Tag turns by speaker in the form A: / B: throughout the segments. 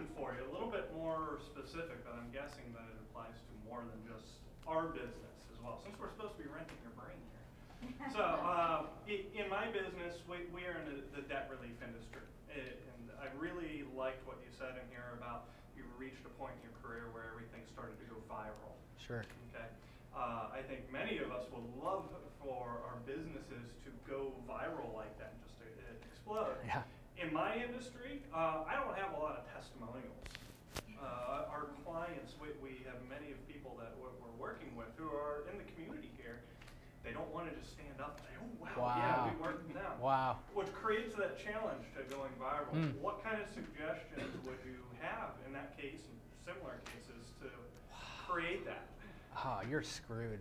A: question for you, a little bit more specific, but I'm guessing that it applies to more than just our business as well, since we're supposed to be renting your brain here. So in my business, we are in the debt relief industry. And I really liked what you said in here about you reached a point in your career where everything started to go viral.
B: Sure.
A: Okay. I think many of us would love for our businesses to go viral like that, just to explode.
B: Yeah.
A: In my industry, I don't have a lot of testimonials. Our clients, we have many of people that we're working with who are in the community here. They don't want to just stand up and say, oh, wow, yeah, we worked with them.
B: Wow.
A: Which creates that challenge to going viral. What kind of suggestions would you have in that case and similar cases to create that?
B: Oh, you're screwed.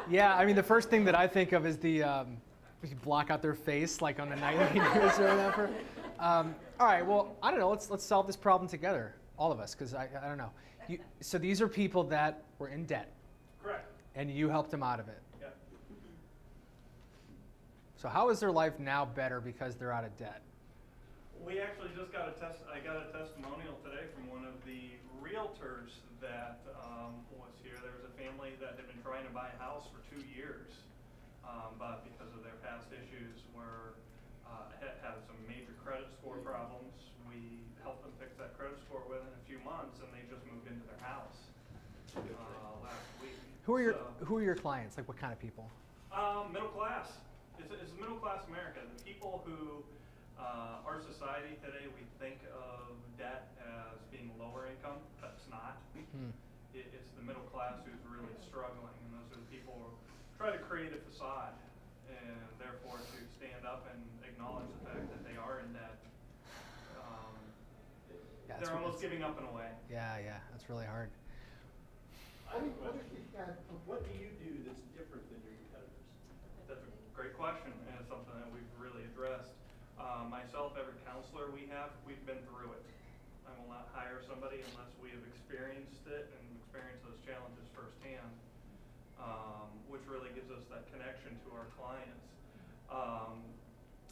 B: Yeah, I mean, the first thing that I think of is the you block out their face like on the nightly news or whatever. All right, well, I don't know. Let's solve this problem together, all of us, because I don't know. So these are people that were in debt.
A: Correct.
B: And you helped them out of it.
A: Yeah.
B: So how is their life now better because they're out of debt?
A: We actually just got I got a testimonial today from one of the realtors that was here. There was a family that had been trying to buy a house for 2 years, but because of their past issues had some major credit score problems. We helped them fix that credit score within a few months, and they just moved into their house last week.
B: Who are your clients? Like what kind of people?
A: Middle class. It's middle class America. The people who our society today, we think of debt as being lower income, but it's not. It's the middle class who's really struggling, and those are the people who try to create a facade, and therefore to stand up and acknowledge the fact that they are in debt. They're almost giving up in a way.
B: Yeah, that's really hard.
C: What do you do that's different than your competitors?
A: That's a great question, and it's something that we've really addressed. Myself, every counselor we've been through it. I will not hire somebody unless we have experienced it and experienced those challenges firsthand, which really gives us that connection to our clients.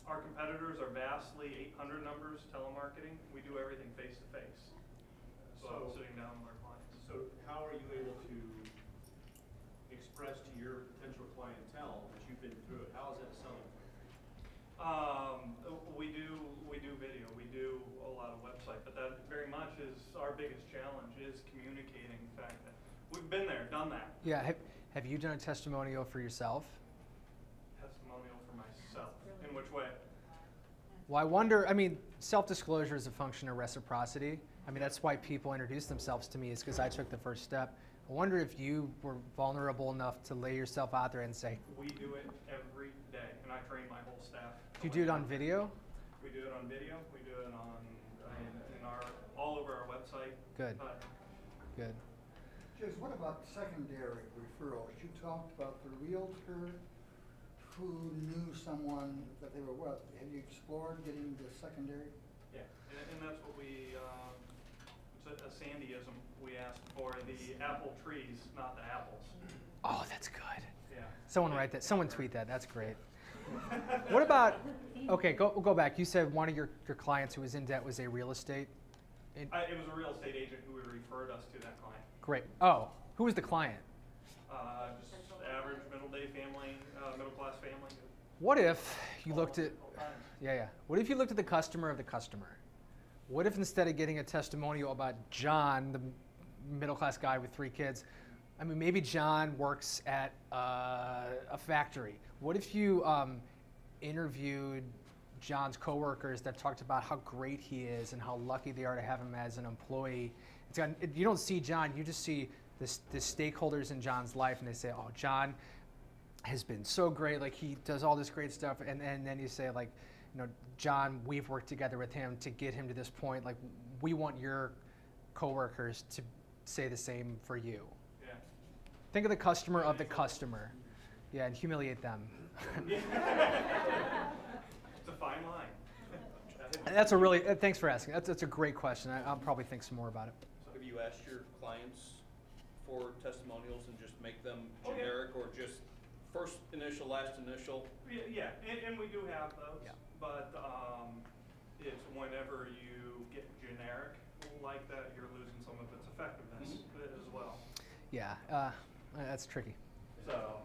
A: Our competitors are vastly 800 numbers telemarketing. We do everything face to face. So sitting down with our clients.
C: So how are you able to express to your potential clientele that you've been through it? How is that selling?
A: We do video. We do a lot of website, but that very much is our biggest challenge, is communicating the fact that we've been there, done that.
B: Yeah. Have you done a testimonial for yourself?
A: Testimonial for myself. In which way?
B: Well, I wonder, I mean, self-disclosure is a function of reciprocity. I mean, that's why people introduce themselves to me, is because I took the first step. I wonder if you were vulnerable enough to lay yourself out there and say.
A: We do it every day, and I train my whole staff.
B: Do you do it on video?
A: We do it on video. We do it on all over our website.
B: Good. Good.
D: Just what about secondary referrals? You talked about the realtor who knew someone that they were what? Have you explored getting the secondary?
A: Yeah, and that's what we, it's a Sandyism. We asked for the apple trees, not the apples.
B: Oh, that's good.
A: Yeah.
B: Someone write that. Someone tweet that. That's great. What about, okay, go back. You said one of your clients who was in debt was a real estate?
A: It was a real estate agent who referred us to that client.
B: Great. Oh, who was the client?
A: Just average middle-day family, middle-class family.
B: What if you looked at, What if you looked at the customer of the customer? What if instead of getting a testimonial about John, the middle-class guy with 3 kids, I mean, maybe John works at a factory. What if you interviewed John's coworkers that talked about how great he is and how lucky they are to have him as an employee? You don't see John, you just see the stakeholders in John's life, and they say, oh, John has been so great, like he does all this great stuff, and then you say, like, you know, John, we've worked together with him to get him to this point, like we want your coworkers to say the same for you.
A: Yeah.
B: Think of the customer of the customer. Yeah, and humiliate them.
A: It's a fine line.
B: That's a really, thanks for asking. That's a great question. I'll probably think some more about it.
E: So have you asked your clients for testimonials and just make them generic or just first initial, last initial?
A: Yeah, and we do have those, but it's whenever you get generic like that, you're losing some of its effectiveness as well.
B: Yeah, that's tricky.
A: So,